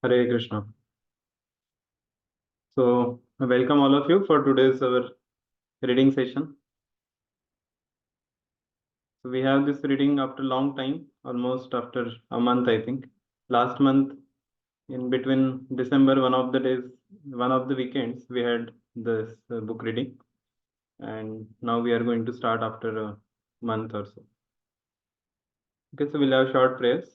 Hare Krishna. So, welcome all of you for today's our reading session. So, we have this reading after a long time, almost after a month, I think. Last month, in between December, one of the days, one of the weekends, we had this book reading, and now we are going to start after a month or so. Okay, so we'll have short prayers.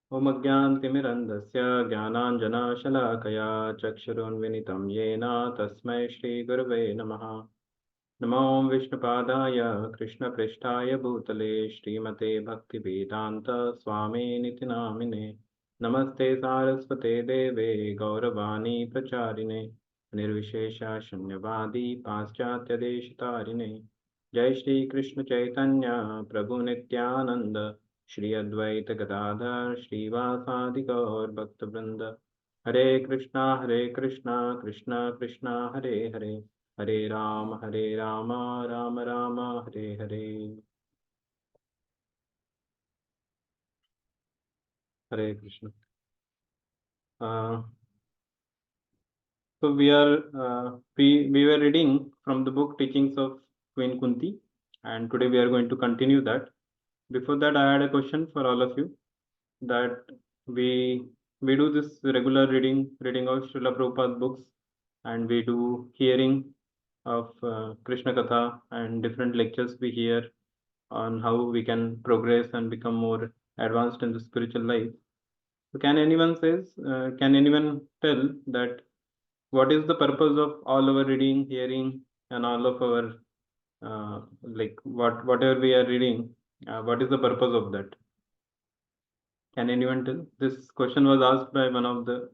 Om Ajnantimirandasya Jnananjanashalaakaya Chakshurunvinitam Yena Tasmai Shri Gurave Namaha. नमो विष्णुपादाय कृष्णपृष्ठाय भूतले श्रीमते भक्तिवेदान्त स्वामिनिति नामिने नमस्ते सारस्वते देवे गौरवाणी प्रचारिणे निर्विशेष शून्यवादी पाश्चात्यदेशतारिणे जय श्री कृष्ण चैतन्य प्रभु नित्यानंद श्री अद्वैत गदाधर श्रीवासादि गौर भक्तवृंद हरे Krishna Krishna Krishna Hare Hare Hare Ram Ram Ram Hare Hare Hare Krishna. So we were reading from the book Teachings of Queen Kunti, and today we are going to continue that. Before that, I had a question for all of you, that we do this regular reading of Srila Prabhupada's books, and we do hearing of Krishna Katha and different lectures we hear on how we can progress and become more advanced in the spiritual life. So can anyone tell that what is the purpose of all our reading, hearing, and all of our like whatever we are reading? What is the purpose of that? Can anyone tell? This question was asked by one of the,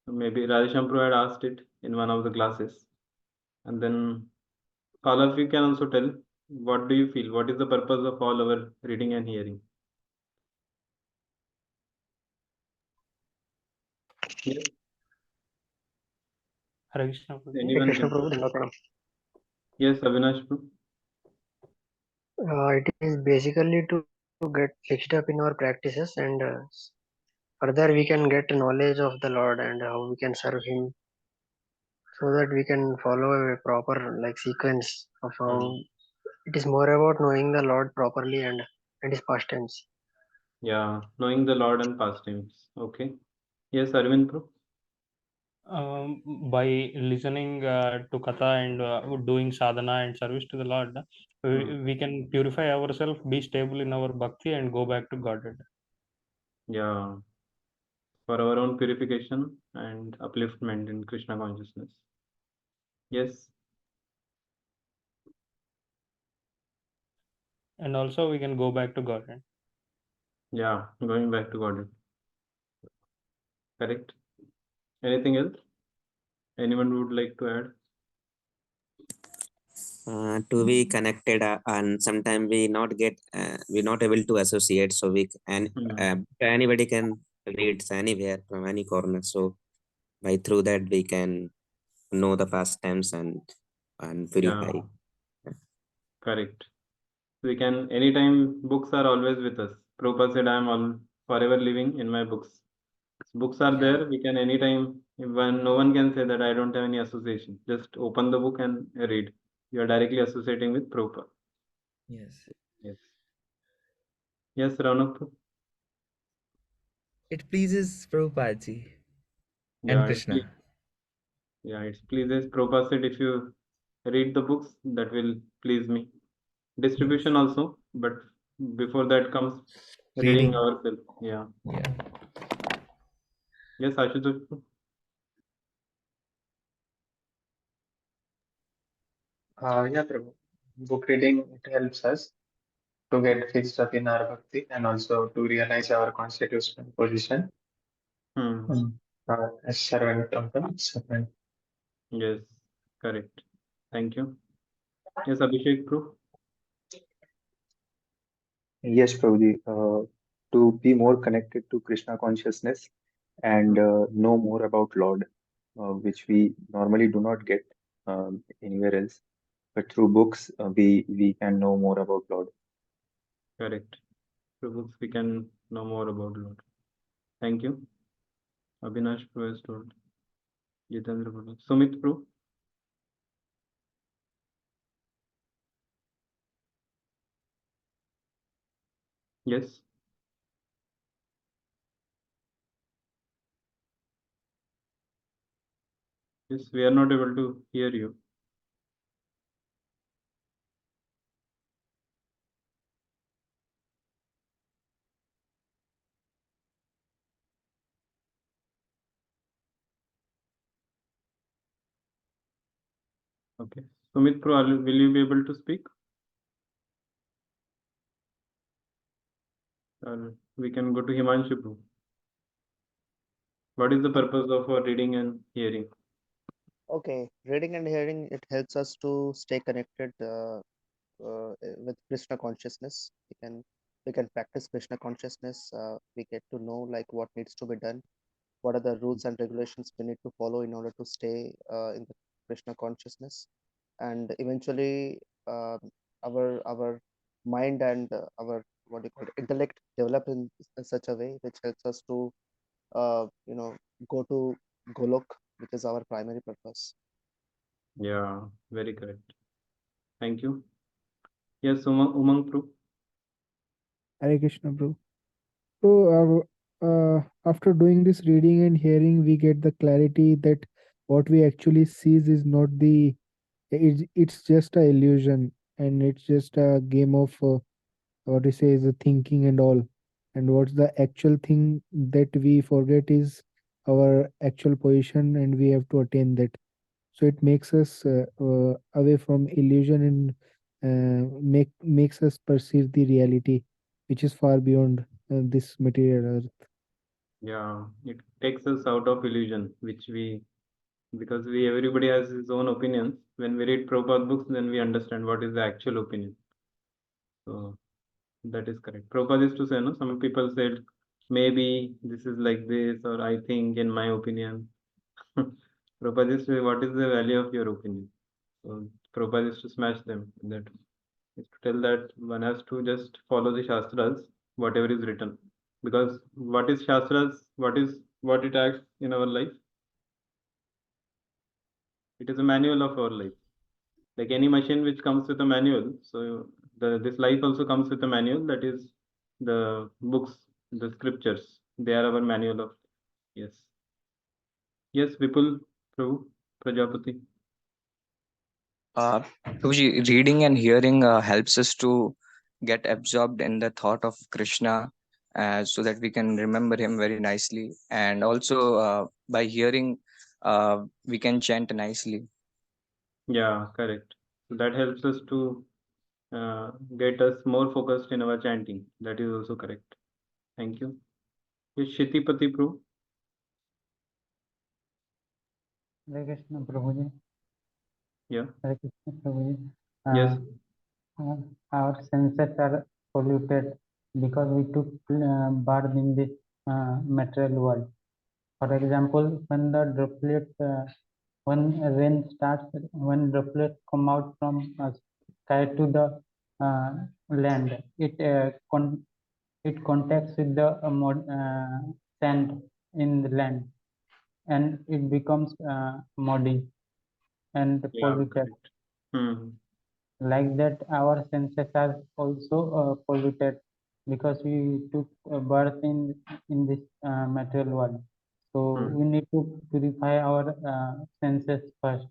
maybe Radhishampru had asked it in one of the classes, and then all of you can also tell. What do you feel? What is the purpose of all our reading and hearing? Yes. Hare Krishna. Anyone Krishna can? Prabhu, Yes, Avinash. it is basically to get fixed up in our practices and further we can get knowledge of the Lord and how we can serve Him so that we can follow a proper sequence of how it is more about knowing the Lord properly and His past tense. Yeah, knowing the Lord and pastimes. Okay. Yes, Arvind Pro. By listening to Katha and doing sadhana and service to the Lord, we can purify ourselves, be stable in our bhakti, and go back to Godhead. Yeah, for our own purification and upliftment in Krishna consciousness. Yes. And also we can go back to Godhead. Yeah, going back to Godhead. Correct. Anything else? Anyone would like to add? To be connected and sometimes we not able to associate, so we and anybody can read anywhere from any corner, so by through that we can know the past times and purify. Yeah, correct. We can, anytime, books are always with us. Prabhupada said, I am all forever living in my books. Books are there. We can anytime, when no one can say that I don't have any association. Just open the book and read. You are directly associating with Prabhupada. Yes. Yes. Yes, Raunak. It pleases Prabhupada ji Yeah, and Krishna. it pleases. Prabhupada said, if you read the books, that will please me. Distribution also, but before that comes reading Reading. ourselves. Yeah. Yeah. Yes, Ashutosh. Yeah, Prabhu. Book reading, it helps us to get fixed up in our bhakti and also to realize our constitutional position. As servant of the servant. Yes, correct. Thank you. Yes, Abhishek, proof. Yes, Prabhuji. To be more connected to Krishna consciousness and know more about Lord, which we normally do not get anywhere else. But through books, we can know more about Lord. Correct. Through books, we can know more about Lord. Thank you. Abhinash Pro has told. Jitendra Pro. Sumit Pro. Yes. Yes, we are not able to hear you. Okay. Sumit Pro, will you be able to speak? Or we can go to Himanshu Pro. What is the purpose of our reading and hearing? Okay, reading and hearing, it helps us to stay connected with Krishna consciousness. We can practice Krishna consciousness. We get to know like what needs to be done, what are the rules and regulations we need to follow in order to stay in the Krishna consciousness, and eventually our mind and our what do you call it, intellect develop in such a way which helps us to go to Golok, which is our primary purpose. Yeah, very correct. Thank you. Yes, Umang Pro. Hare Krishna, bro. So, after doing this reading and hearing, we get the clarity that what we actually sees is not it's just a illusion, and it's just a game of what we say is a thinking and all. And what's the actual thing that we forget is our actual position, and we have to attain that. So it makes us away from illusion and makes us perceive the reality, which is far beyond this material earth. Yeah, it takes us out of illusion, because everybody has his own opinions. When we read Prabhupada books, then we understand what is the actual opinion. So that is correct. Prabhupada used to say, no, some people said, maybe this is like this, or I think, in my opinion. Prabhupada used to say, what is the value of your opinion? So Prabhupada used to smash them. That is to tell that one has to just follow the Shastras, whatever is written. Because what is Shastras, what it acts in our life? It is a manual of our life. Like any machine which comes with a manual, so this life also comes with a manual, that is the books, the scriptures. They are our manual of. Yes. Yes, Vipul, Prabhu, Prajapati. Prabhuji, reading and hearing helps us to get absorbed in the thought of Krishna, so that we can remember him very nicely. And also, by hearing, we can chant nicely. Yeah, correct. So that helps us to get us more focused in our chanting. That is also correct. Thank you. Yes, Shitipati, Prabhu. Hare Krishna Prabhuji. Yeah. Hare Krishna Prabhuji. Yes. Our senses are polluted because we took birth in this material world. For example, when the droplet, when rain starts, when droplets come out from sky to the land, it contacts with the sand in the land, and it becomes muddy and Yeah, polluted. correct. Hmm. Like that, our senses are also polluted because we took birth in this material world. So we need to purify our senses first.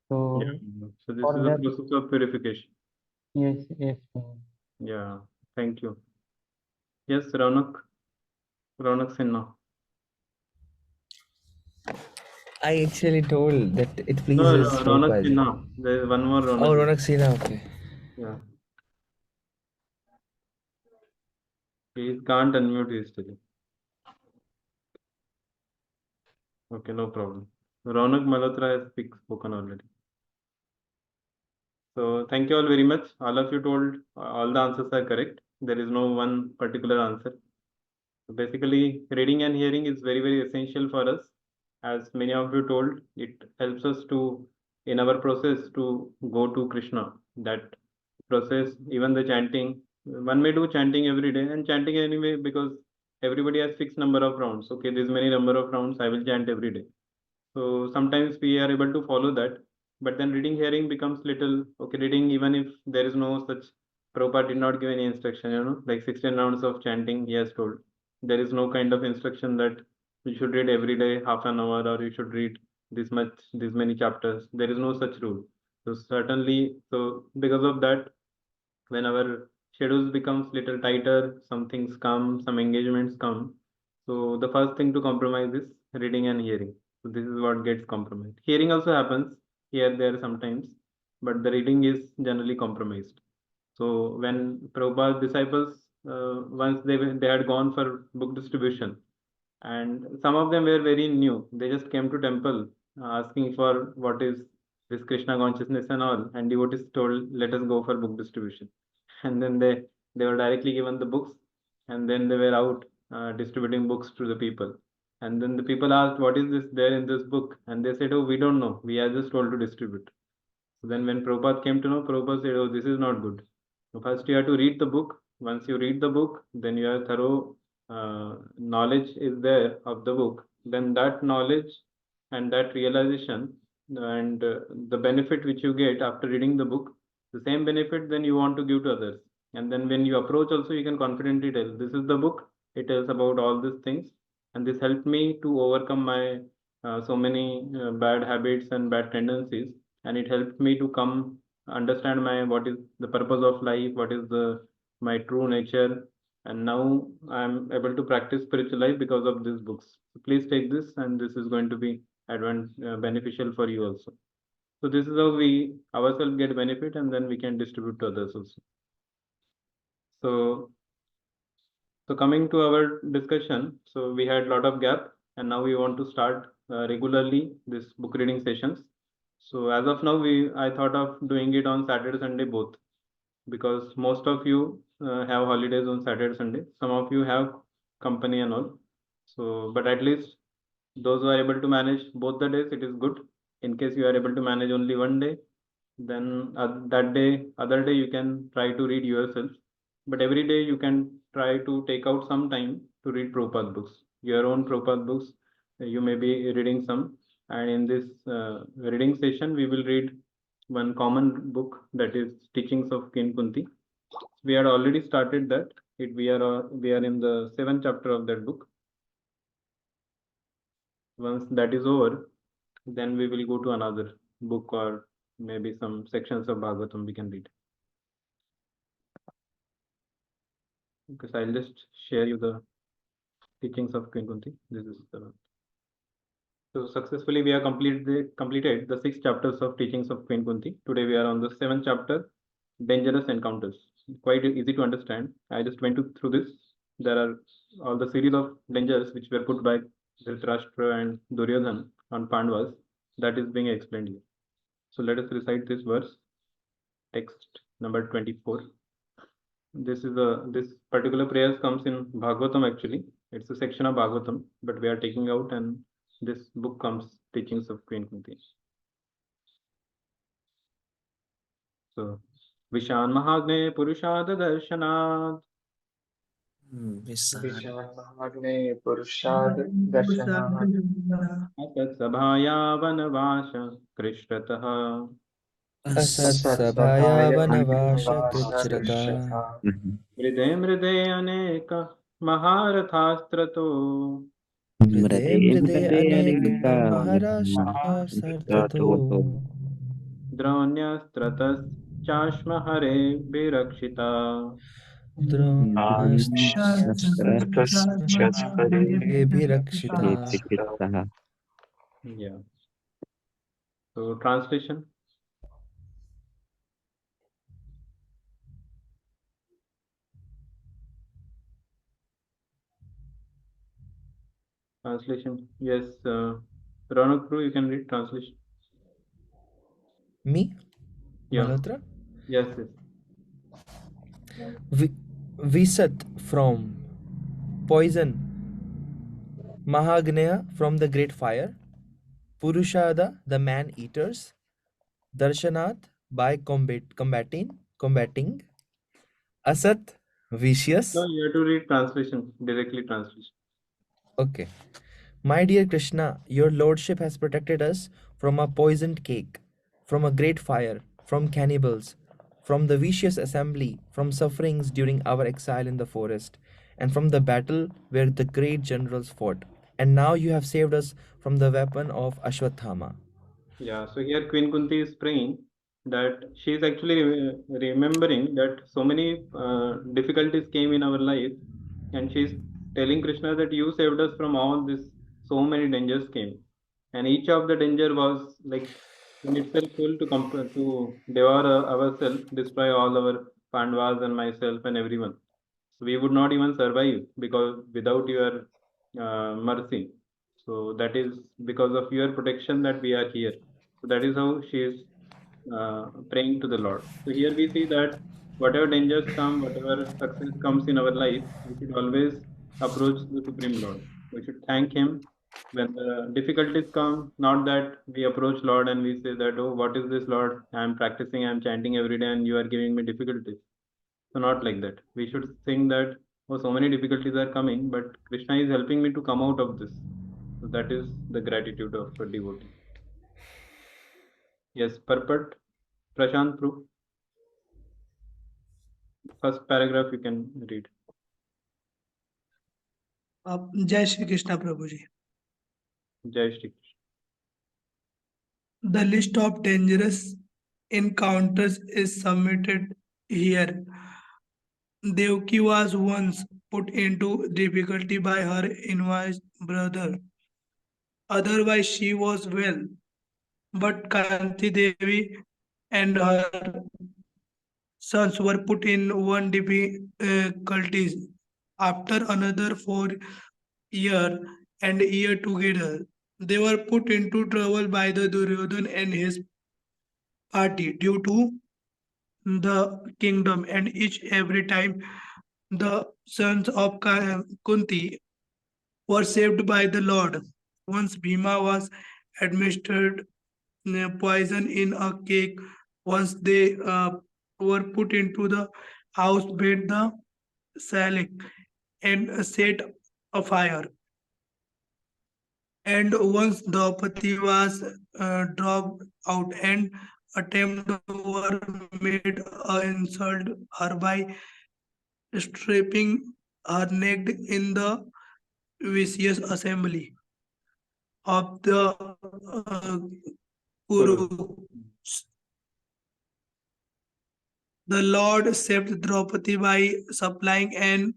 So Yeah. So this for is a that, process of purification. yes, yes. Yeah. Thank you. Yes, Raunak Sinha. I actually told that it No, pleases Raunak Prabhupada. Sinha. There is one more Oh, Raunak. Ronak Sina, okay. Yeah. He can't unmute easily. Okay, no problem. Raunak Malhotra has spoken already. So thank you all very much. All of you told all the answers are correct. There is no one particular answer. So basically, reading and hearing is very, very essential for us. As many of you told, it helps us to, in our process, to go to Krishna. That process, even the chanting, one may do chanting every day and chanting anyway, because everybody has fixed number of rounds. Okay, this many number of rounds I will chant every day. So sometimes we are able to follow that, but then reading hearing becomes little okay. Reading, even if there is no such, Prabhupada did not give any instruction, like 16 rounds of chanting he has told. There is no kind of instruction that you should read every day half an hour, or you should read this many chapters. There is no such rule. So certainly, so because of that, when our schedules becomes little tighter, some things come, some engagements come. So the first thing to compromise is reading and hearing. So this is what gets compromised. Hearing also happens here, there sometimes, but the reading is generally compromised. So when Prabhupada's disciples, once they had gone for book distribution, and some of them were very new. They just came to temple asking for what is this Krishna consciousness and all, and devotees told, "Let us go for book distribution." And then they were directly given the books, and then they were out distributing books to the people. And then the people asked, "What is this there in this book?" And they said, "Oh, we don't know. We are just told to distribute." So then when Prabhupada came to know, Prabhupada said, "Oh, this is not good. So first you have to read the book. Once you read the book, then your thorough knowledge is there of the book. Then that knowledge and that realization and the benefit which you get after reading the book, the same benefit then you want to give to others. And then when you approach also, you can confidently tell, this is the book. It tells about all these things. And this helped me to overcome my so many bad habits and bad tendencies, and it helped me to come understand my what is the purpose of life, what is the my true nature, and now I'm able to practice spiritual life because of these books. So please take this, and this is going to be beneficial for you also. So this is how we ourselves get benefit, and then we can distribute to others also. So coming to our discussion, so we had a lot of gap, and now we want to start regularly this book reading sessions. So as of now, I thought of doing it on Saturday, Sunday both, because most of you have holidays on Saturday, Sunday. Some of you have company and all. So, but at least those who are able to manage both the days, it is good. In case you are able to manage only one day, then other day you can try to read yourself. But every day you can try to take out some time to read Prabhupada books, your own Prabhupada books. You may be reading some, and in this reading session, we will read one common book, that is Teachings of King Kunti. We had already started that. We are in the 7th chapter of that book. Once that is over, then we will go to another book, or maybe some sections of Bhagavatam we can read. Because I'll just share you the teachings of Queen Kunti. This is the so successfully we have completed the 6 chapters of teachings of Queen Kunti. Today we are on the 7th chapter, dangerous encounters. Quite easy to understand. I just went through this. There are all the series of dangers which were put by Dhritarashtra and Duryodhan on Pandavas. That is being explained here. So let us recite this verse, text number 24. This particular prayer comes in Bhagavatam actually. It's a section of Bhagavatam, but we are taking out, and this book comes teachings of Queen Kunti. So Vishan Mahagne Purushad Darshanad विशालमहाग्ने पुरुषाद् दर्शनात् Atat Sabhaya Vanavasha Krishtratah असत्सभाया असत्सभाय वनवासकृच्छ्रता वनवासकृष्टता Mride Mride Aneka Maharathastrato मृदे मृदे अनेक महाराष्ट्रतो Draunyastratas Chashma Hare Virakshita. द्रोण्यास्त्रभिरक्षिता Yeah. So translation. Translation. Yes. Ronak Prue, you can read translation. Me? Yeah. Malhotra? Yes. Yes. Visat from poison, Mahagneya from the great fire, Purushada the man-eaters, Darshanath by combating, Asat Vicious? No, you have to read translation, directly translation. Okay. My dear Krishna, your lordship has protected us from a poisoned cake, from a great fire, from cannibals, from the vicious assembly, from sufferings during our exile in the forest, and from the battle where the great generals fought. And now you have saved us from the weapon of Ashwathama. Yeah, so here Queen Kunti is praying that she is actually remembering that so many difficulties came in our life, and she's telling Krishna that you saved us from all this, so many dangers came, and each of the danger was like in itself full to to devour ourselves, destroy all our Pandavas and myself and everyone. So we would not even survive because without your mercy. So that is because of your protection that we are here. So that is how she is praying to the Lord. So here we see that whatever dangers come, whatever success comes in our life, we should always approach the Supreme Lord. We should thank Him when the difficulties come. Not that we approach Lord and we say that, oh, what is this, Lord? I am practicing, I am chanting every day, and you are giving me difficulties. So not like that. We should think that, oh, so many difficulties are coming, but Krishna is helping me to come out of this. So that is the gratitude of a devotee. Yes, purport. Prashant, proof. First paragraph you can read. Jai Shri Krishna Prabhuji. Jai Shri Krishna. The list of dangerous encounters is submitted here. Devki was once put into difficulty by her envious brother. Otherwise, she was well. But Kanti Devi and her sons were put in one difficulties. After another 4 year and year together, they were put into trouble by the Duryodhan and his party due to the kingdom, and each every time the sons of Kunti were saved by the Lord. Once Bhima was administered poison in a cake. Once they were put into the house, made the salik and set afire. And once Draupadi was dropped out, and attempt were made insult her by stripping her naked in the vicious assembly of the Kuru. Kuru. The Lord saved Draupadi by supplying an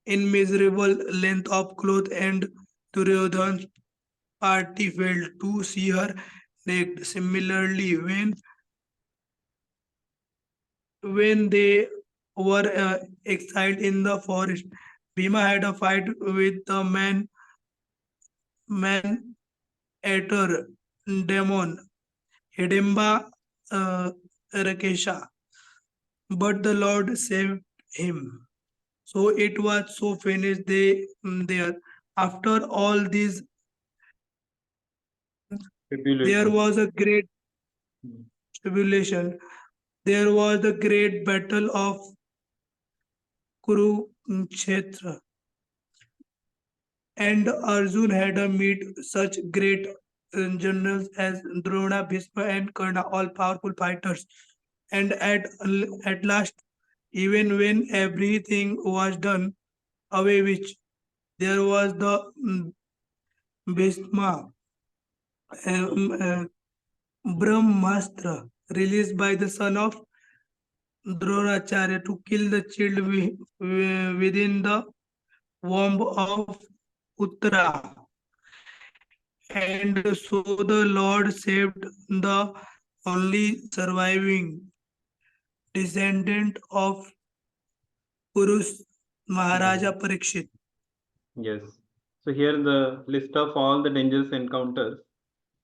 immeasurable length of cloth, and Duryodhan's party failed to see her naked. Similarly, when they were exiled in the forest, Bhima had a fight with the man eater demon Hidimba Rakesha, but the Lord saved him. So it was so finished there. After all these, there Tribulation. was a great Hmm. tribulation. There was the great battle of Kurukshetra, and Arjun had to meet such great generals as Drona, Bhisma, and Karna, all powerful fighters. And at last, even when everything was done away with, there was the Bhisma uh, Brahmastra released by the son of Dronacharya to kill the child within the womb of Uttara. And so the Lord saved the only surviving descendant of Purus Maharaja Parikshit. Yes. So here the list of all the dangers encounters,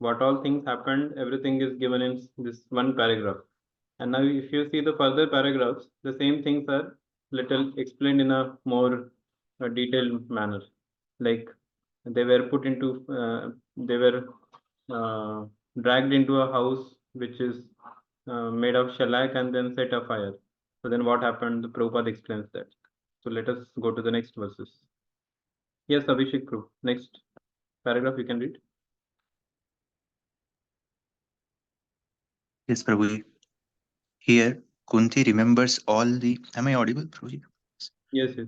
what all things happened, everything is given in this one paragraph. And now if you see the further paragraphs, the same things are little explained in a more detailed manner. Like they were put into, they were uh, dragged into a house which is made of shellac and then set afire. So then what happened? The Prabhupada explains that. So let us go to the next verses. Yes, Abhishek, Prabhu. Next paragraph you can read. Yes, Prabhuji. Here, Kunti remembers all the. Am I audible, Prabhuji? Yes, yes.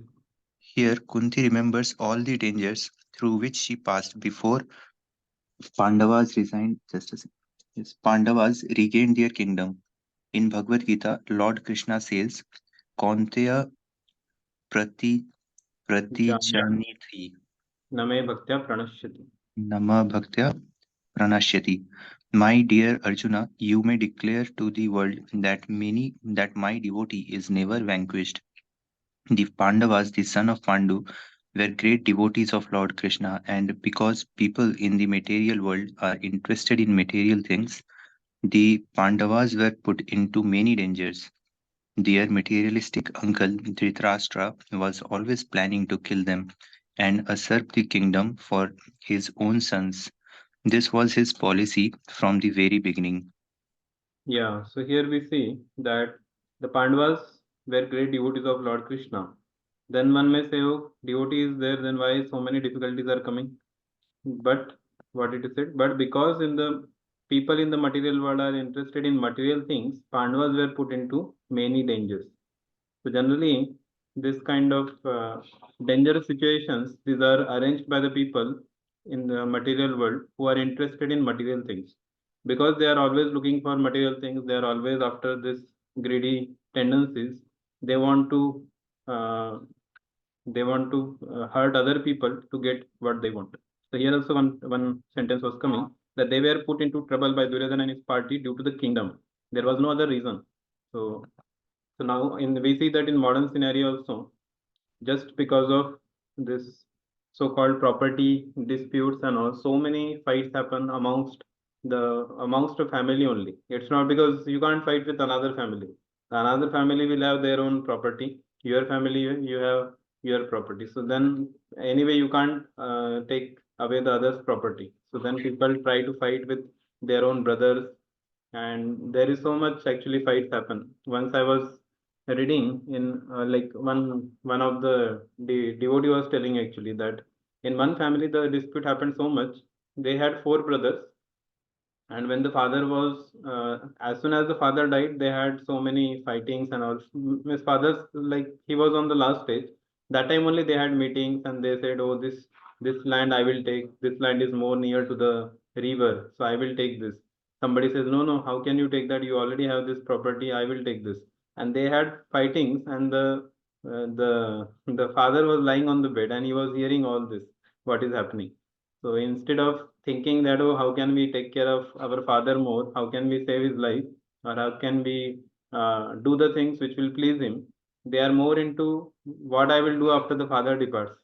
Here, Kunti remembers all the dangers through which she passed before Pandavas resigned. Just a second. Yes, Pandavas regained their kingdom. In Bhagavad Gita, Lord Krishna says, "Kaunteya prati pratijanithi Name bhaktya pranashyati. nama bhaktya pranashyati." My dear Arjuna, you may declare to the world that my devotee is never vanquished. The Pandavas, the son of Pandu, were great devotees of Lord Krishna, and because people in the material world are interested in material things, the Pandavas were put into many dangers. Their materialistic uncle Dhritarashtra was always planning to kill them and usurp the kingdom for his own sons. This was his policy from the very beginning. Yeah, so here we see that the Pandavas were great devotees of Lord Krishna. Then one may say, oh, devotee is there, then why so many difficulties are coming? But what it is said, but because in the people in the material world are interested in material things, Pandavas were put into many dangers. So generally, this kind of dangerous situations, these are arranged by the people in the material world who are interested in material things. Because they are always looking for material things, they are always after this greedy tendencies. They want to uh, hurt other people to get what they want. So here also one sentence was coming that they were put into trouble by Duryodhana and his party due to the kingdom. There was no other reason. So now we see that in modern scenario also, just because of this so-called property disputes and all, so many fights happen amongst a family only. It's not because you can't fight with another family. Another family will have their own property. Your family, you have your property. So then anyway, you can't take away the other's property. So then people try to fight with their own brothers, and there is so much actually fights happen. Once I was reading in like one of the devotee was telling actually that in one family the dispute happened so much. They had four brothers, and when the father was as soon as the father died, they had so many fightings and all. His father's like he was on the last stage. That time only they had meetings and they said, oh, this land I will take. This land is more near to the river, so I will take this. Somebody says, no, no, how can you take that? You already have this property, I will take this. And they had fightings, and the father was lying on the bed and he was hearing all this, what is happening. So instead of thinking that, oh, how can we take care of our father more? How can we save his life? Or how can we do the things which will please him? They are more into what I will do after the father departs.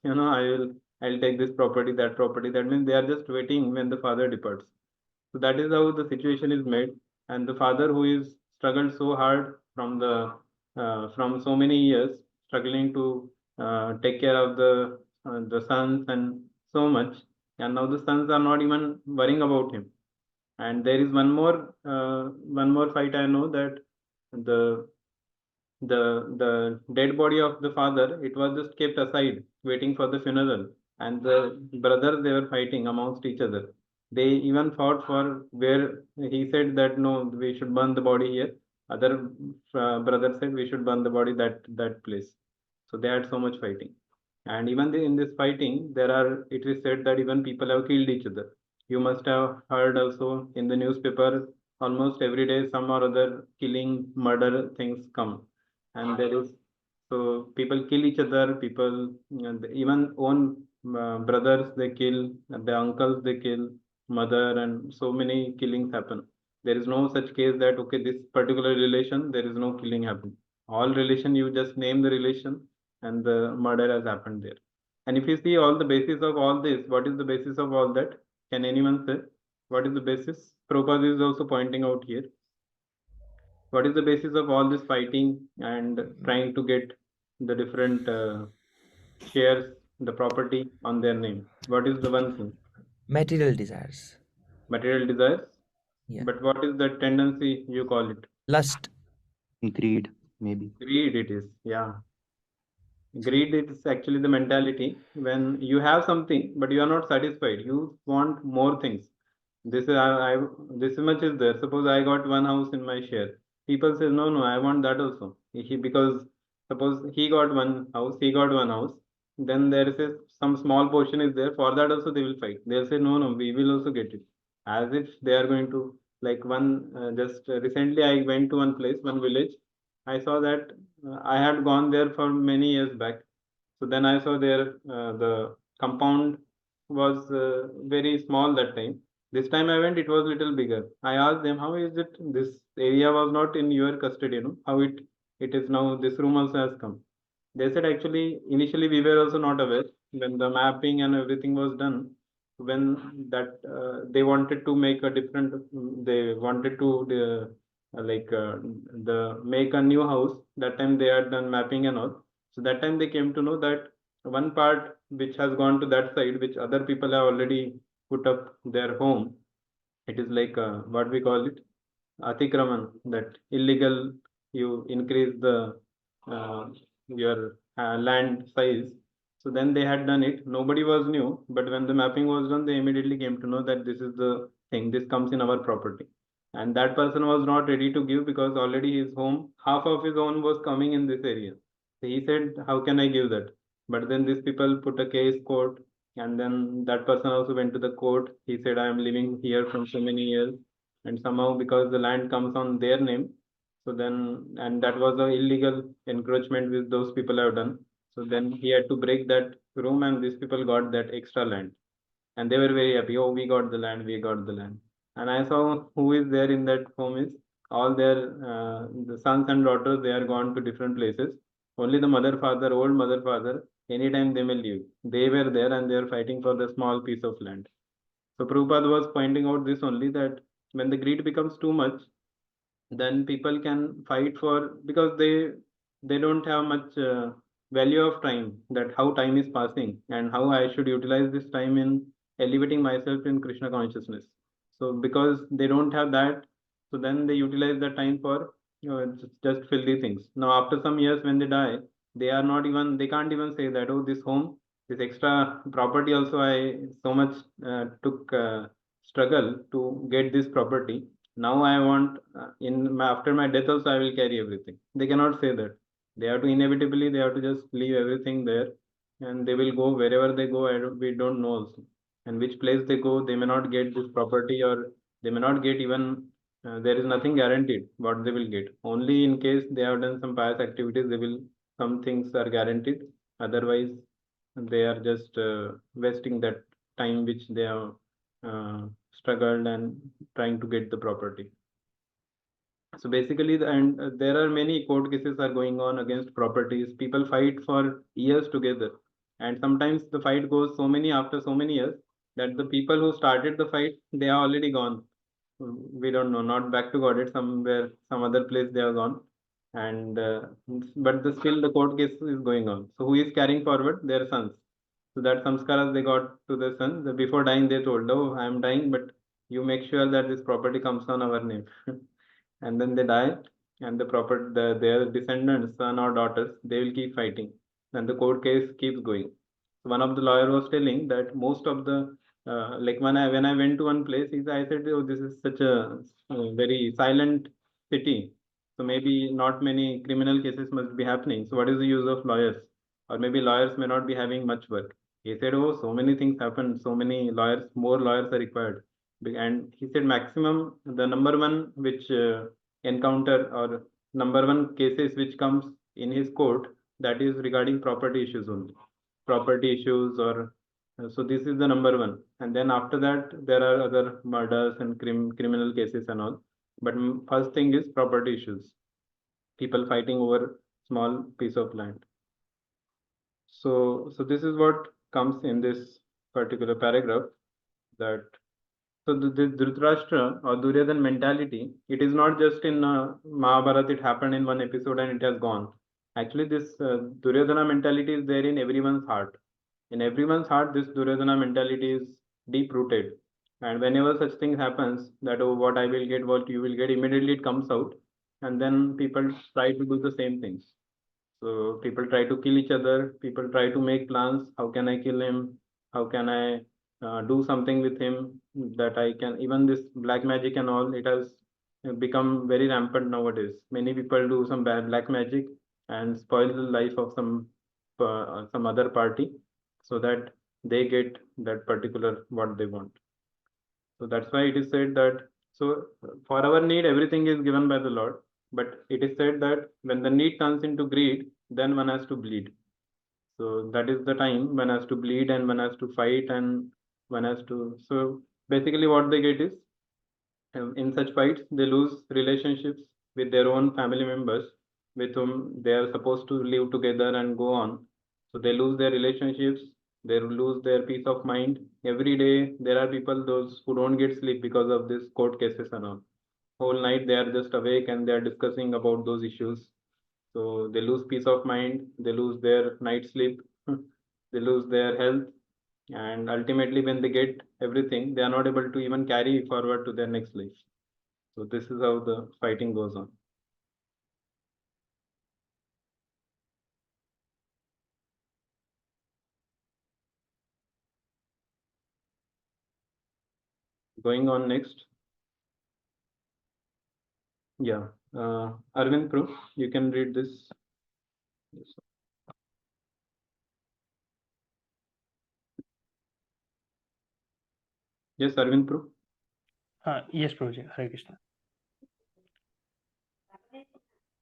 I'll take this property, that property. That means they are just waiting when the father departs. So that is how the situation is made. And the father who is struggled so hard from so many years, struggling to take care of the sons and so much, and now the sons are not even worrying about him. And there is one more fight I know, that the the dead body of the father, it was just kept aside waiting for the funeral, and the brothers, they were fighting amongst each other. They even fought for where he said that no, we should burn the body here. Other brother said we should burn the body that place. So they had so much fighting. And even in this fighting, it is said that even people have killed each other. You must have heard also in the newspaper, almost every day some or other killing, murder things come. And there is, so people kill each other, people, even own brothers, they kill, the uncles, they kill, mother, and so many killings happen. There is no such case that, okay, this particular relation, there is no killing happen. All relation, you just name the relation, and the murder has happened there. And if you see all the basis of all this, what is the basis of all that? Can anyone say? What is the basis? Prabhupada is also pointing out here. What is the basis of all this fighting and trying to get the different shares, the property on their name? What is the one thing? Material desires. Material desires? Yeah. But what is the tendency you call it? Lust. Greed, maybe. Greed it is, yeah. Greed is actually the mentality when you have something but you are not satisfied. You want more things. This is this much is there. Suppose I got one house in my share. People says no, no, I want that also. Because suppose he got one house, he got one house. Then there is some small portion is there. For that also they will fight. They'll say no, no, we will also get it. As if they are going to like one. Just recently I went to one place, one village. I saw that I had gone there for many years back. So then I saw there the compound was very small that time. This time I went, it was little bigger. I asked them, how is it? This area was not in your custody, no? How it is now? This room also has come. They said actually initially we were also not aware when the mapping and everything was done. When that they wanted to make a different, they wanted to the make a new house. That time they had done mapping and all. So that time they came to know that one part which has gone to that side, which other people have already put up their home. It is like what we call it, atikraman, that illegal. You increase the uh, your land size. So then they had done it. Nobody was new, but when the mapping was done, they immediately came to know that this is the thing. This comes in our property, and that person was not ready to give because already his home, half of his own was coming in this area. So he said, "How can I give that?" But then these people put a case court, and then that person also went to the court. He said, "I am living here from so many years, and somehow because the land comes on their name, so then and that was an illegal encroachment which those people have done. So then he had to break that room, and these people got that extra land, and they were very happy. Oh, we got the land, we got the land. And I saw who is there in that home is all their the sons and daughters. They are gone to different places. Only the mother, father, old mother, father. Anytime they may leave, they were there and they are fighting for the small piece of land. So Prabhupada was pointing out this only, that when the greed becomes too much, then people can fight for, because they don't have much value of time, that how time is passing and how I should utilize this time in elevating myself in Krishna consciousness. So because they don't have that, so then they utilize the time for just filthy things. Now after some years when they die, they can't even say that, oh, this home, this extra property also I so much took struggle to get this property. Now I want after my death also I will carry everything. They cannot say that. They have to inevitably, they have to just leave everything there, and they will go wherever they go. We don't know also, and which place they go, they may not get this property, or they may not get even. There is nothing guaranteed what they will get. Only in case they have done some pious activities, they will, some things are guaranteed. Otherwise, they are just wasting that time which they have struggled and trying to get the property. So basically, there are many court cases are going on against properties. People fight for years together, and sometimes the fight goes so many after so many years that the people who started the fight, they are already gone. We don't know, not back to God, it's somewhere, some other place they are gone, and but still the court case is going on. So who is carrying forward? Their sons. So that samskaras they got to the son. Before dying, they told, "Oh, I am dying, but you make sure that this property comes on our name." And then they die, and their descendants, son or daughters, they will keep fighting, and the court case keeps going. So one of the lawyer was telling that most of the like when I went to one place, I said, "Oh, this is such a very silent city. So maybe not many criminal cases must be happening. So what is the use of lawyers? Or maybe lawyers may not be having much work." He said, "Oh, so many things happen. So many lawyers, more lawyers are required." And he said maximum, the number one which encounter, or number one cases which comes in his court, that is regarding property issues only. Property issues, or so this is the number one. And then after that, there are other murders and criminal cases and all. But first thing is property issues. People fighting over small piece of land. So this is what comes in this particular paragraph, that so the Dhritarashtra or Duryodhan mentality, it is not just in Mahabharata, it happened in one episode and it has gone. Actually, this Duryodhana mentality is there in everyone's heart. In everyone's heart, this Duryodhana mentality is deep rooted. And whenever such thing happens, that, oh, what I will get, what you will get, immediately it comes out. And then people try to do the same things. So people try to kill each other. People try to make plans. How can I kill him? How can I do something with him that I can? Even this black magic and all, it has become very rampant nowadays. Many people do some bad black magic and spoil the life of some other party so that they get that particular what they want. So that's why it is said that so for our need everything is given by the Lord, but it is said that when the need turns into greed, then one has to bleed. So that is the time one has to bleed and one has to fight and one has to. So basically, what they get is in such fights they lose relationships with their own family members with whom they are supposed to live together and go on. So they lose their relationships, they lose their peace of mind. Every day there are people those who don't get sleep because of this court cases and all. Whole night they are just awake and they are discussing about those issues. So they lose peace of mind, they lose their night sleep, they lose their health, and ultimately when they get everything they are not able to even carry forward to their next life. So this is how the fighting goes on. Going on next. Yeah, Arvind Pro, you can read this. Yes, Arvind Pro. Yes, Prabhuji. Hare Krishna.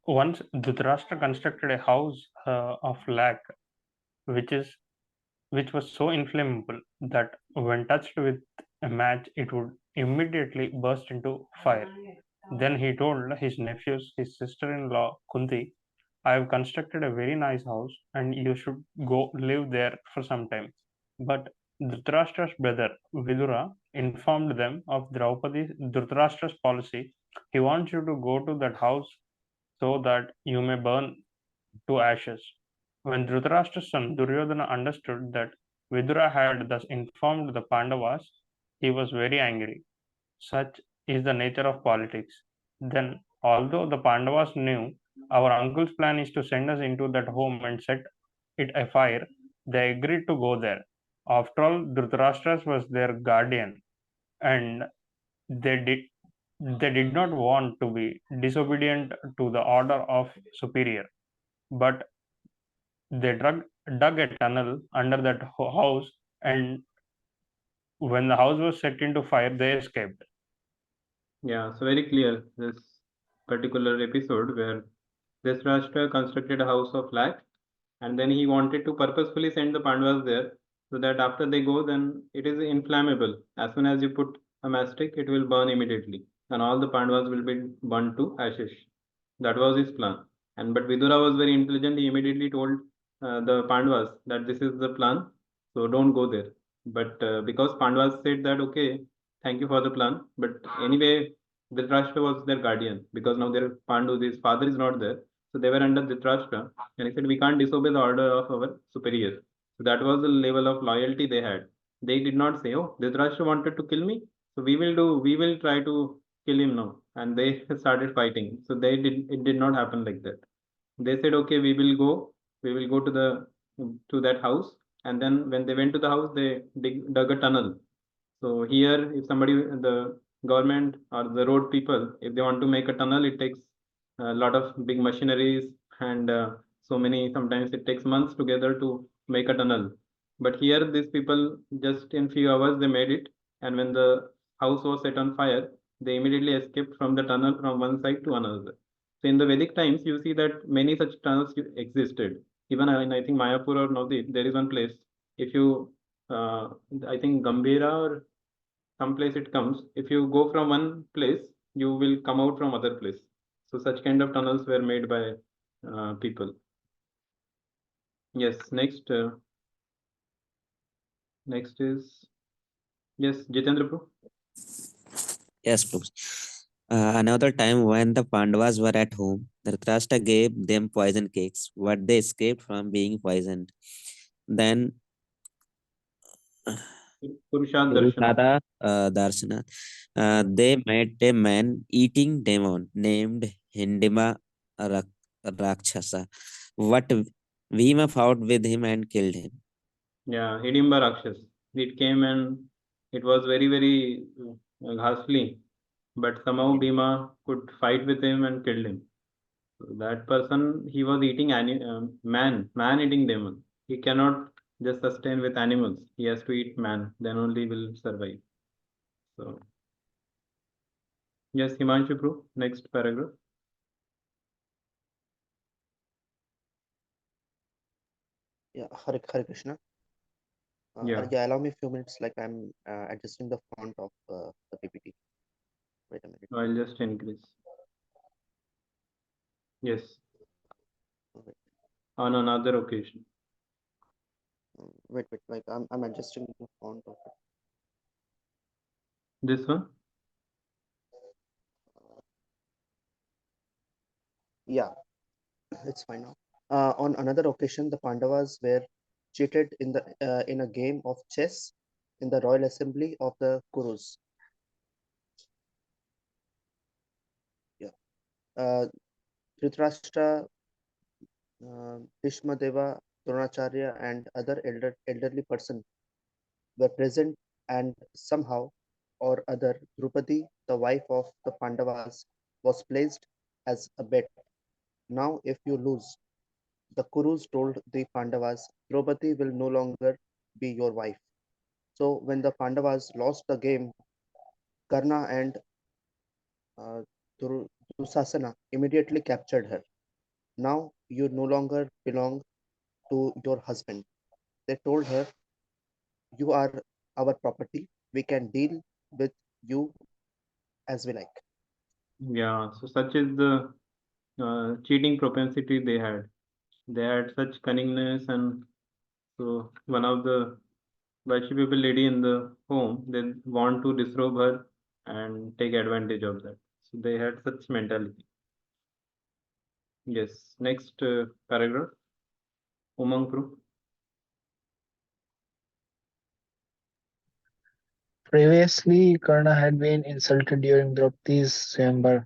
Once Dhritarashtra constructed a house of lac, which was so inflammable that when touched with a match, it would immediately burst into fire. Then he told his nephews, his sister-in-law Kunti, I have constructed a very nice house and you should go live there for some time. But Dhritarashtra's brother Vidura informed them of Dhritarashtra's policy. He wants you to go to that house so that you may burn to ashes. When Dhritarashtra's son Duryodhana understood that Vidura had thus informed the Pandavas, he was very angry. Such is the nature of politics. Then, although the Pandavas knew our uncle's plan is to send us into that home and set it afire, they agreed to go there. After all, Dhritarashtra was their guardian, and they did they did not want to be disobedient to the order of superior. But they dug a tunnel under that house, and when the house was set into fire, they escaped. Yeah, so very clear this particular episode where Dhritarashtra constructed a house of lac, and then he wanted to purposefully send the Pandavas there so that after they go, then it is inflammable. As soon as you put a mastic, it will burn immediately, and all the Pandavas will be burned to ashes. That was his plan. And but Vidura was very intelligent. He immediately told the Pandavas that this is the plan, so don't go there. But because Pandavas said that okay, thank you for the plan, but anyway, Dhritarashtra was their guardian because now their Pandu, his father is not there, so they were under Dhritarashtra, and he said we can't disobey the order of our superior. So that was the level of loyalty they had. They did not say, oh, Dhritarashtra wanted to kill me, so we will try to kill him now, and they started fighting. So it did not happen like that. They said okay, we will go to that house, and then when they went to the house they dug a tunnel. So here if somebody, the government or the road people, if they want to make a tunnel, it takes a lot of big machineries, and so many, sometimes it takes months together to make a tunnel. But here these people just in few hours they made it, and when the house was set on fire, they immediately escaped from the tunnel from one side to another. So in the Vedic times, you see that many such tunnels existed. Even in, I think, Mayapur or Navadip, there is one place. If you, uh, I think Gambhira or some place it comes. If you go from one place, you will come out from other place. So such kind of tunnels were made by people. Yes. Next is yes, Jitendra Prabhu. Yes, Prabhu. Another time when the Pandavas were at home, Dhritarashtra gave them poison cakes, but they escaped from being poisoned. Then Purushat Darshana. Purushada Darshana, they met a man eating demon named Hindima Rakshasa. What Bhima fought with him and killed him. Yeah, Hidimba Rakshas. It came and it was very, very ghastly, but somehow Bhima could fight with him and killed him. So that person, he was eating man eating demon. He cannot just sustain with animals. He has to eat man, then only will survive. So yes, Himanshu Bro, next paragraph. Yeah, Hare Krishna. Yeah, Yeah, allow me a few minutes. Like I'm adjusting the font of the PPT. Wait a minute. I'll just increase. Yes, Wait, on another occasion. wait. Like I'm adjusting the font of it. This one? Yeah, it's fine now. On another occasion, the Pandavas were cheated in a game of chess in the royal assembly of the Kurus. Yeah. Dhritarashtra, Bhishma Deva, Dronacharya, and other elderly person were present, and somehow or other, Drupadi, the wife of the Pandavas, was placed as a bet. Now, if you lose, the Kurus told the Pandavas, Draupadi will no longer be your wife. So, when the Pandavas lost the game, Karna and uh, Dusasana immediately captured her. Now, you no longer belong to your husband. They told her, you are our property. We can deal with you as we like. Yeah, so such is the cheating propensity they had. They had such cunningness, and so one of the worshipable lady in the home, they want to disrobe her and take advantage of that. So they had such mentality. Yes, next paragraph. Umang Pro. Previously, Karna had been insulted during Draupadi's Swayamvar.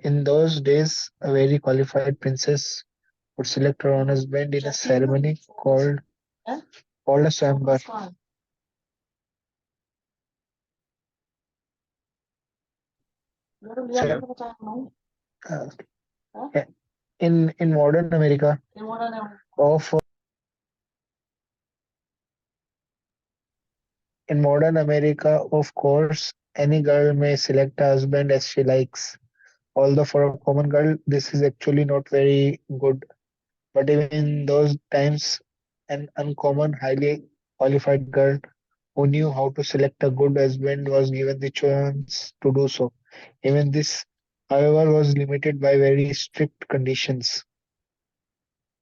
In those days, a very qualified princess would select her own husband in a ceremony called a Swayamvar. Yeah, So, in modern America, of in modern America, of course, any girl may select a husband as she likes. Although for a common girl, this is actually not very good. But even in those times, an uncommon, highly qualified girl who knew how to select a good husband was given the chance to do so. Even this, however, was limited by very strict conditions.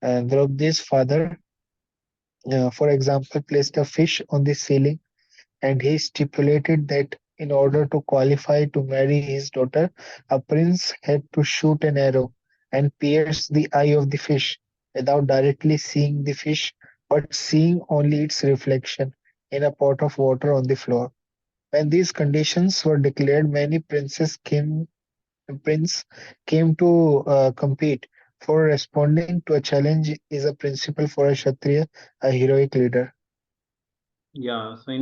Draupadi's father, for example, placed a fish on the ceiling, and he stipulated that in order to qualify to marry his daughter, a prince had to shoot an arrow and pierce the eye of the fish without directly seeing the fish, but seeing only its reflection in a pot of water on the floor. When these conditions were declared, many prince came to compete, for responding to a challenge is a principle for a Kshatriya, a heroic leader. yeah. So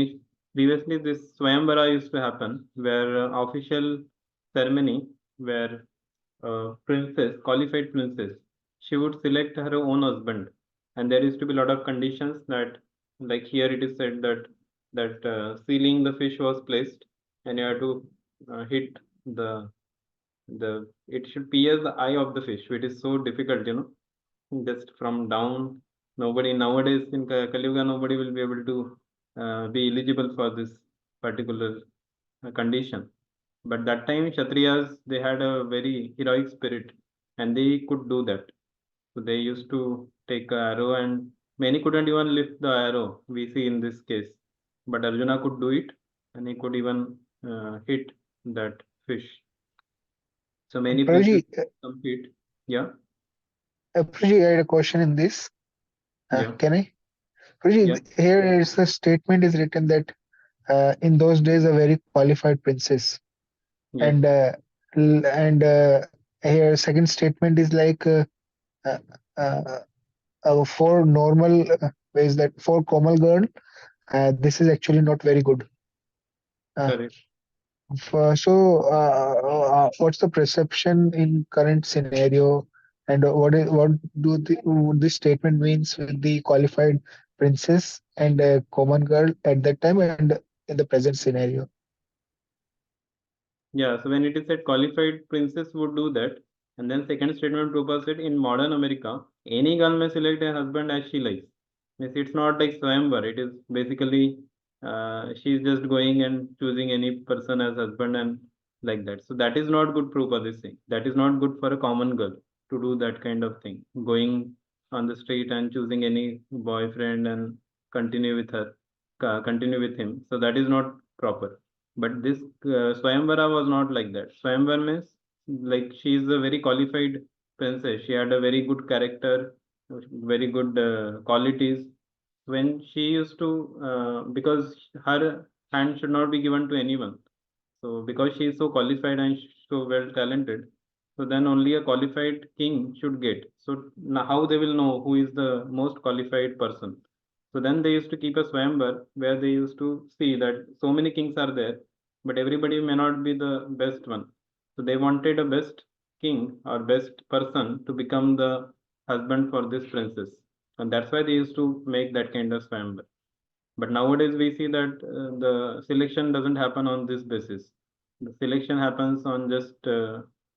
previously, this Swayamvara used to happen, where official ceremony, where princess, qualified princess, she would select her own husband, and there used to be a lot of conditions that, like here it is said that sealing the fish was placed, and you have to hit the it should pierce the eye of the fish. It is so difficult, just from down. Nobody nowadays in Kali Yuga, nobody will be able to be eligible for this particular condition. But that time, Kshatriyas, they had a very heroic spirit, and they could do that. So they used to take a arrow, and many couldn't even lift the arrow, we see in this case. But Arjuna could do it, and he could even hit that fish. So many princes Prabhuji, compete. Yeah, Prabhuji, I had a question in this. yeah, Can I? yeah, Prabhuji, here is the statement is written that in those days a very qualified princess, yes, and here second statement is like for normal ways, that for Komal girl, this is actually not very good. Correct. What's the perception in current scenario, and what do this statement means with the qualified princess and common girl at that time and in the present scenario? Yeah, so when it is said qualified princess would do that, and then second statement Prabhupada said in modern America, any girl may select a husband as she likes. Means it's not like Swayamvar, it is basically she's just going and choosing any person as husband and like that. So that is not good, Prabhupada is saying. That is not good for a common girl to do that kind of thing. Going on the street and choosing any boyfriend and continue with her, continue with him. So that is not proper. But this Swayamvara was not like that. Swayamvar means like she is a very qualified princess. She had a very good character, very good qualities. When she used to, because her hand should not be given to anyone. So because she is so qualified and so well talented, so then only a qualified king should get. So now how they will know who is the most qualified person? So then they used to keep a Swayamvar where they used to see that so many kings are there, but everybody may not be the best one. So they wanted a best king or best person to become the husband for this princess. And that's why they used to make that kind of Swayamvar. But nowadays we see that the selection doesn't happen on this basis. The selection happens on just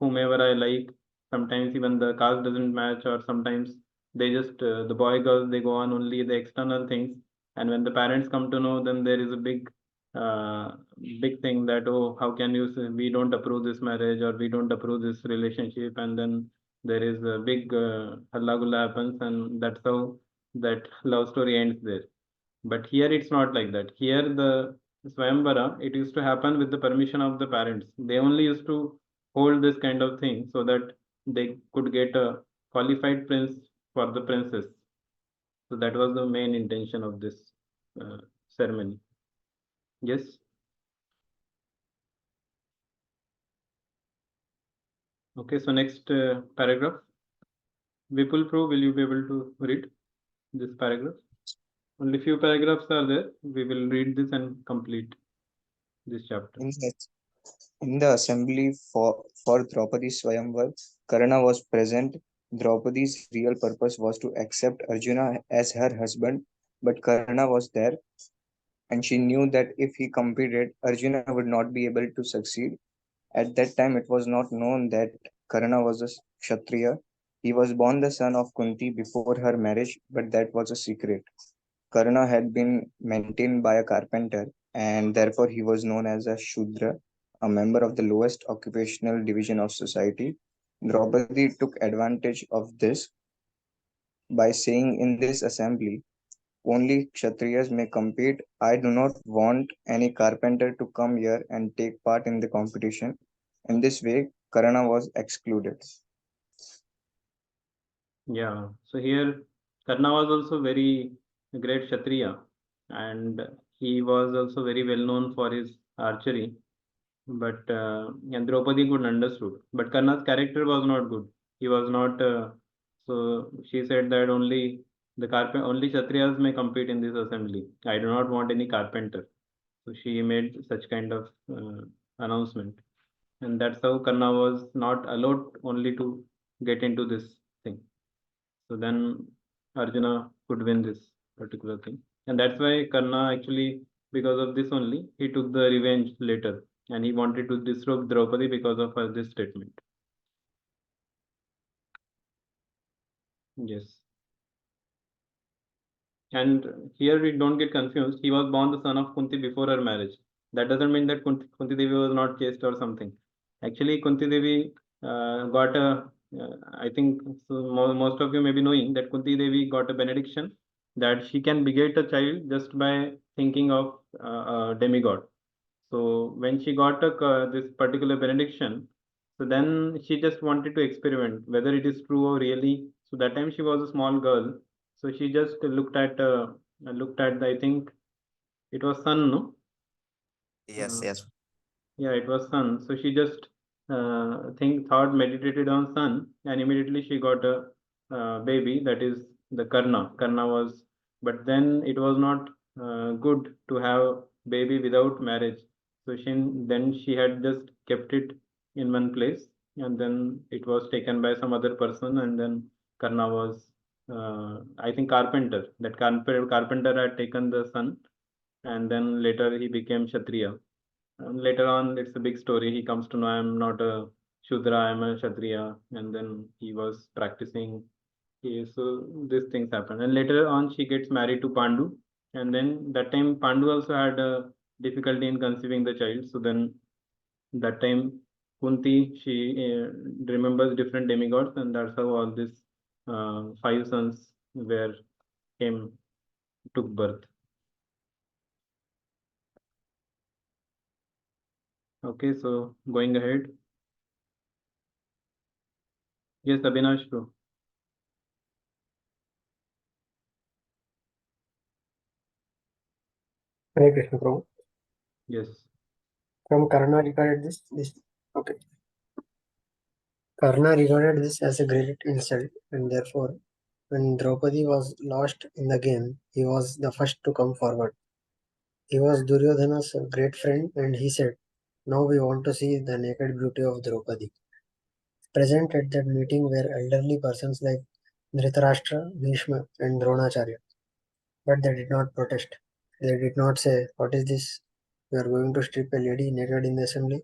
whomever I like. Sometimes even the caste doesn't match, or sometimes they just the boy girls they go on only the external things. And when the parents come to know, then there is a uh, big thing that, oh, how can you say we don't approve this marriage or we don't approve this relationship, and then there is a big halla gulla happens, and that's how that love story ends there. But here it's not like that. Here the Swayamvara, it used to happen with the permission of the parents. They only used to hold this kind of thing so that they could get a qualified prince for the princess. So that was the main intention of this ceremony. Yes. Okay. So next paragraph. Vipul Pro, will you be able to read this paragraph? Only few paragraphs are there. We will read this and complete this chapter. In the assembly for Draupadi's Swayamvar, Karna was present. Draupadi's real purpose was to accept Arjuna as her husband, but Karna was there, and she knew that if he competed, Arjuna would not be able to succeed. At that time, it was not known that Karna was a Kshatriya. He was born the son of Kunti before her marriage, but that was a secret. Karna had been maintained by a carpenter, and therefore he was known as a Shudra, a member of the lowest occupational division of society. Draupadi took advantage of this by saying in this assembly, only Kshatriyas may compete. I do not want any carpenter to come here and take part in the competition. In this way, Karna was excluded. Yeah, so here Karna was also very great Kshatriya, and he was also very well known for his archery. But and Draupadi could understood. But Karna's character was not good. He was not. So she said that only Kshatriyas may compete in this assembly. I do not want any carpenter. So she made such kind of announcement, and that's how Karna was not allowed only to get into this thing. So then Arjuna could win this particular thing. And that's why Karna actually, because of this only, he took the revenge later. And he wanted to disrobe Draupadi because of this statement. Yes. And here we don't get confused. He was born the son of Kunti before her marriage. That doesn't mean that Kunti Devi was not chaste or something. Actually, Kunti Devi got I think so most of you may be knowing that Kunti Devi got a benediction that she can beget a child just by thinking of a demigod. So when she got this particular benediction, so then she just wanted to experiment whether it is true or really. So that time she was a small girl, so she just looked at I think it was sun, no? Yes, Uh, yes. yeah, it was sun. So she just thought meditated on sun, and immediately she got a baby, that is the Karna. Karna was, but then it was not good to have baby without marriage. So she had just kept it in one place, and then it was taken by some other person, and then Karna was, I think, carpenter. That carpenter had taken the son, and then later he became Kshatriya. And later on, it's a big story. He comes to know I'm not a Shudra, I'm a Kshatriya, and then he was practicing. So these things happen. And later on, she gets married to Pandu, and then that time Pandu also had a difficulty in conceiving the child. So then that time Kunti, she remembers different demigods, and that's how all these five sons were came took birth. Okay, so going ahead. Yes, Abhinash, bro. Hare Krishna, Prabhu. Yes. From Karna regarded this. Okay. Karna regarded this as a great insult, and therefore, when Draupadi was lost in the game, he was the first to come forward. He was Duryodhana's great friend, and he said, "Now we want to see the naked beauty of Draupadi." Present at that meeting were elderly persons like Dhritarashtra, Bhishma, and Dronacharya. But they did not protest. They did not say, "What is this? We are going to strip a lady naked in the assembly."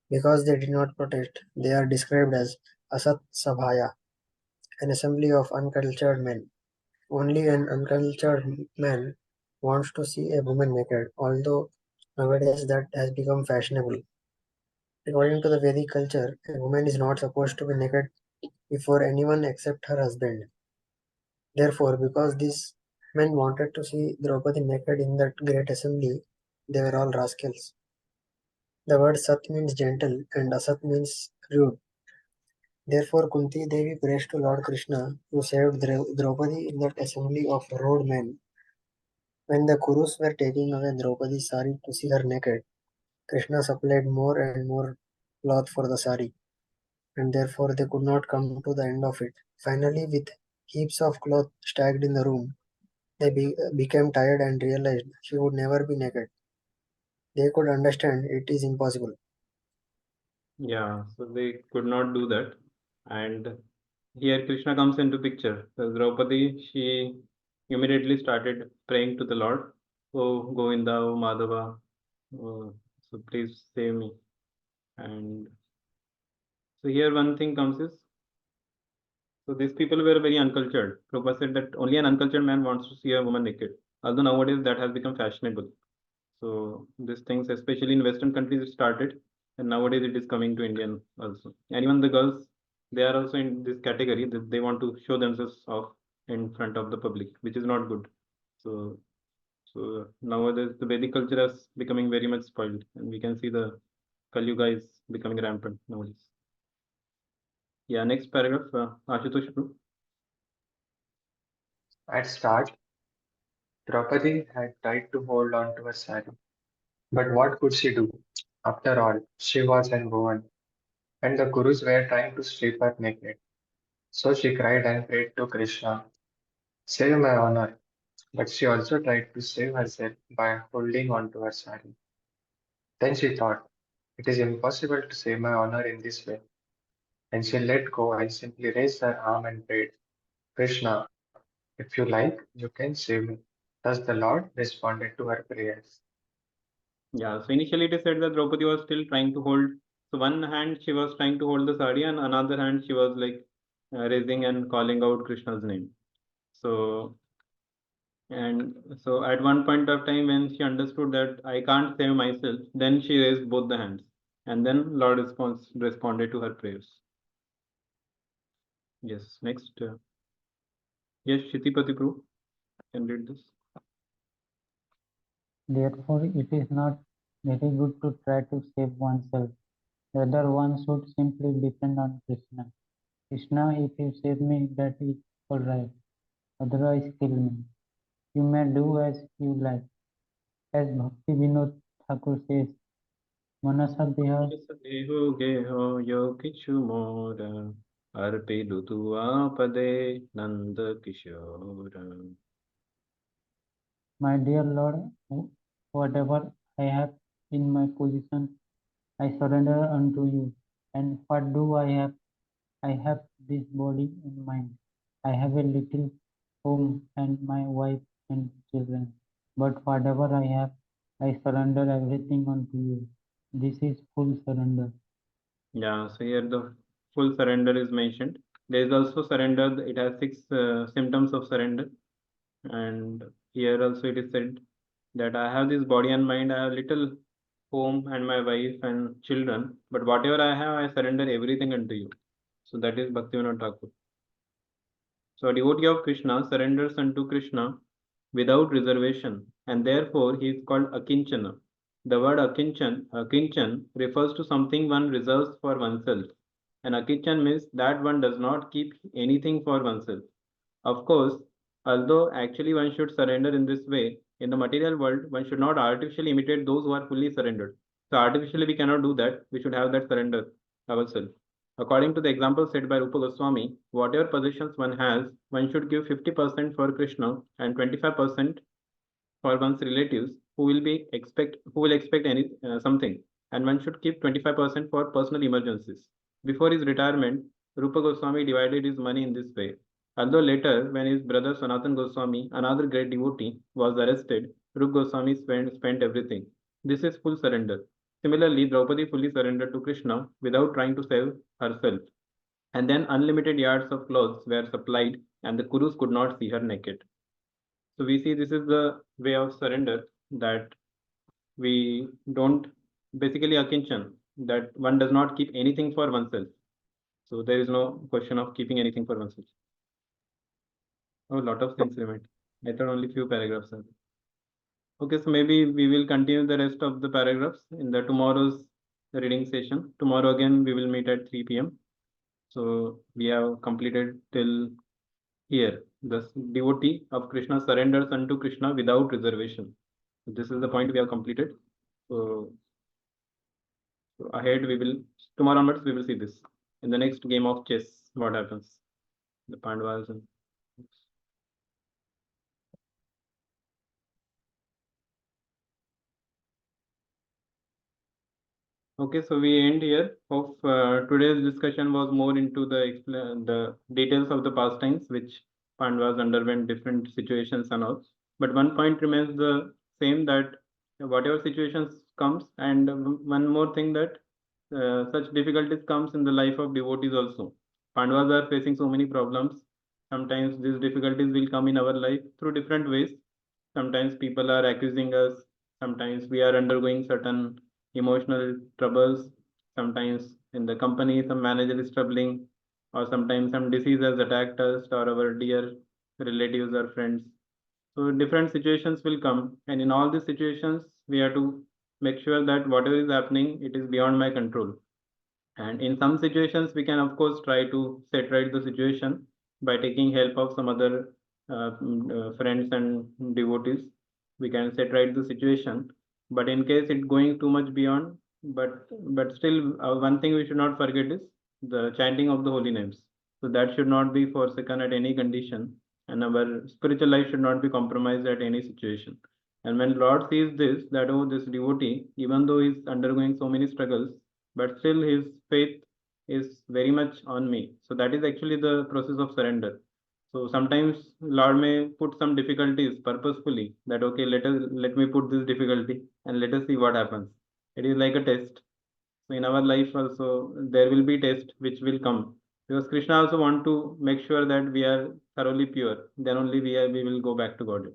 Because they did not protest, they are described as Asat Sabhaya, an assembly of uncultured men. Only an uncultured man wants to see a woman naked, although nowadays that has become fashionable. According to the Vedic culture, a woman is not supposed to be naked before anyone except her husband. Therefore, because these men wanted to see Draupadi naked in that great assembly, they were all rascals. The word Sat means gentle and Asat means rude. Therefore, Kunti Devi prays to Lord Krishna, who saved Draupadi in that assembly of rude men. When the Kurus were taking away Draupadi's sari to see her naked, Krishna supplied more and more cloth for the sari, and therefore they could not come to the end of it. Finally, with heaps of cloth stacked in the room, they became tired and realized she would never be naked. They could understand it is impossible. Yeah, so they could not do that. And here Krishna comes into picture. So Draupadi, she immediately started praying to the Lord, "Oh Govinda, oh Madhava, so please save me." And so here one thing comes is, so these people were very uncultured. Prabhupada said that only an uncultured man wants to see a woman naked. Although nowadays that has become fashionable. So these things, especially in Western countries, it started, and nowadays it is coming to Indian also. And even the girls, they are also in this category that they want to show themselves off in front of the public, which is not good. So, so nowadays the Vedic culture is becoming very much spoiled, and we can see the Kali Yuga is becoming rampant nowadays. Yeah, next paragraph, Ashutosh. At start, Draupadi had tried to hold on to her sari. But what could she do? After all, she was a woman, and the Gurus were trying to strip her naked. So she cried and prayed to Krishna, "Save my honor." But she also tried to save herself by holding on to her sari. Then she thought, "It is impossible to save my honor in this way." And she let go and simply raised her arm and prayed, "Krishna, if you like, you can save me." Thus the Lord responded to her prayers. Yeah, so initially it is said that Draupadi was still trying to hold. So one hand she was trying to hold the sari, and another hand she was like raising and calling out Krishna's name. So and so at one point of time when she understood that I can't save myself, then she raised both the hands, and then Lord responded to her prayers. Yes, next. Yes, Shitipati Prabhu can read this. Therefore, it is not very good to try to save oneself. Rather, one should simply depend on Krishna. "Krishna, if you save me, that is all right. Otherwise, kill me. You may do as you like." As Bhakti Vinod Thakur says, Manasa Deha Deho geho yo kichu mora अर्पिलुतु आपदे Nand Kishore. My dear Lord, whatever I have in my possession, I surrender unto you. And what do I have? I have this body and mind. I have a little home and my wife and children. But whatever I have, I surrender everything unto you. This is full surrender. Yeah, so here the full surrender is mentioned. There is also surrender. It has 6 symptoms of surrender. And here also it is said that I have this body and mind. I have little home and my wife and children. But whatever I have, I surrender everything unto you. So that is Bhaktivinoda Thakur. So a devotee of Krishna surrenders unto Krishna without reservation, and therefore he is called Akinchana. The word Akinchan refers to something one reserves for oneself. And Akinchan means that one does not keep anything for oneself. Of course, although actually one should surrender in this way, in the material world, one should not artificially imitate those who are fully surrendered. So artificially we cannot do that. We should have that surrender ourselves. According to the example set by Rupa Goswami, whatever possessions one has, one should give 50% for Krishna and 25% for one's relatives who will expect any something, and one should keep 25% for personal emergencies. Before his retirement, Rupa Goswami divided his money in this way. Although later, when his brother Sanatan Goswami, another great devotee, was arrested, Rupa Goswami spent everything. This is full surrender. Similarly, Draupadi fully surrendered to Krishna without trying to save herself. And then unlimited yards of clothes were supplied, and the Kurus could not see her naked. So we see this is the way of surrender, that we don't, basically Akinchan, that one does not keep anything for oneself. So there is no question of keeping anything for oneself. Oh, a lot of things remain. I thought only few paragraphs are there. Okay, so maybe we will continue the rest of the paragraphs in the tomorrow's reading session. Tomorrow again we will meet at 3 p.m. So we have completed till here. The devotee of Krishna surrenders unto Krishna without reservation. So this is the point we have completed. So, ahead we will, tomorrow onwards we will see this. In the next game of chess, what happens? The Pandavas and okay, so we end here. Hope today's discussion was more into the details of the pastimes which Pandavas underwent different situations and all. But one point remains the same, that whatever situations comes, and one more thing, that such difficulties comes in the life of devotees also. Pandavas are facing so many problems. Sometimes these difficulties will come in our life through different ways. Sometimes people are accusing us. Sometimes we are undergoing certain emotional troubles. Sometimes in the company, some manager is troubling, or sometimes some disease has attacked us or our dear relatives or friends. So different situations will come, and in all these situations, we have to make sure that whatever is happening, it is beyond my control. And in some situations, we can of course try to set right the situation by taking help of some other friends and devotees. We can set right the situation. But in case it going too much beyond, but still one thing we should not forget is the chanting of the holy names. So that should not be forsaken at any condition, and our spiritual life should not be compromised at any situation. And when Lord sees this, that oh, this devotee, even though he's undergoing so many struggles, but still his faith is very much on me. So that is actually the process of surrender. So sometimes Lord may put some difficulties purposefully, that okay, let me put this difficulty and let us see what happens. It is like a test. So in our life also there will be test which will come, because Krishna also want to make sure that we are thoroughly pure. Then only we will go back to God.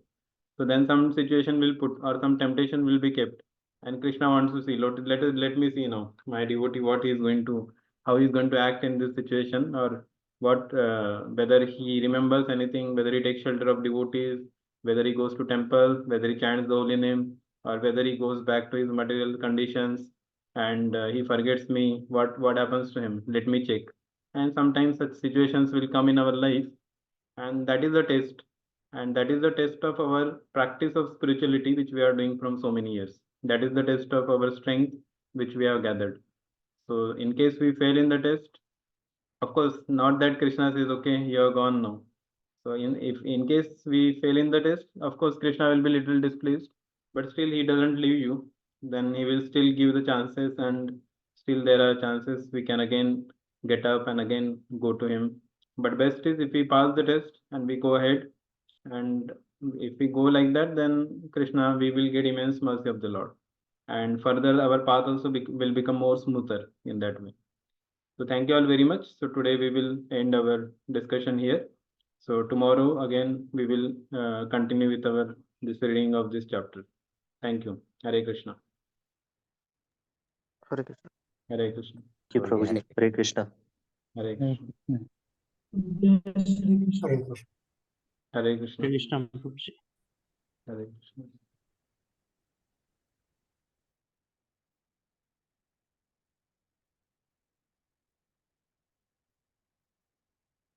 So then some situation will put, or some temptation will be kept, and Krishna wants to see. Let me see now my devotee what he is going to, how he is going to act in this situation, or what whether he remembers anything, whether he takes shelter of devotees, whether he goes to temple, whether he chants the holy name, or whether he goes back to his material conditions and he forgets me. What happens to him? Let me check. And sometimes such situations will come in our life, and that is the test, and that is the test of our practice of spirituality which we are doing from so many years. That is the test of our strength which we have gathered. So in case we fail in the test, Of course, not that Krishna says, okay, you're gone now. So if in case we fail in the test, of course Krishna will be little displeased, but still he doesn't leave you. Then he will still give the chances, and still there are chances we can again get up and again go to him. But best is if we pass the test and we go ahead, and if we go like that, then Krishna, we will get immense mercy of the Lord, and further our path also will become more smoother in that way. So thank you all very much. So today we will end our discussion here. So tomorrow again we will continue with our this reading of this chapter. Thank you. Hare Krishna. Hare Krishna. Hare Krishna. Thank you, Prabhuji. Hare Krishna. Hare Hare Krishna. Krishna. Jai Shri Krishna. Hare Krishna. Krishna. Hare Krishna.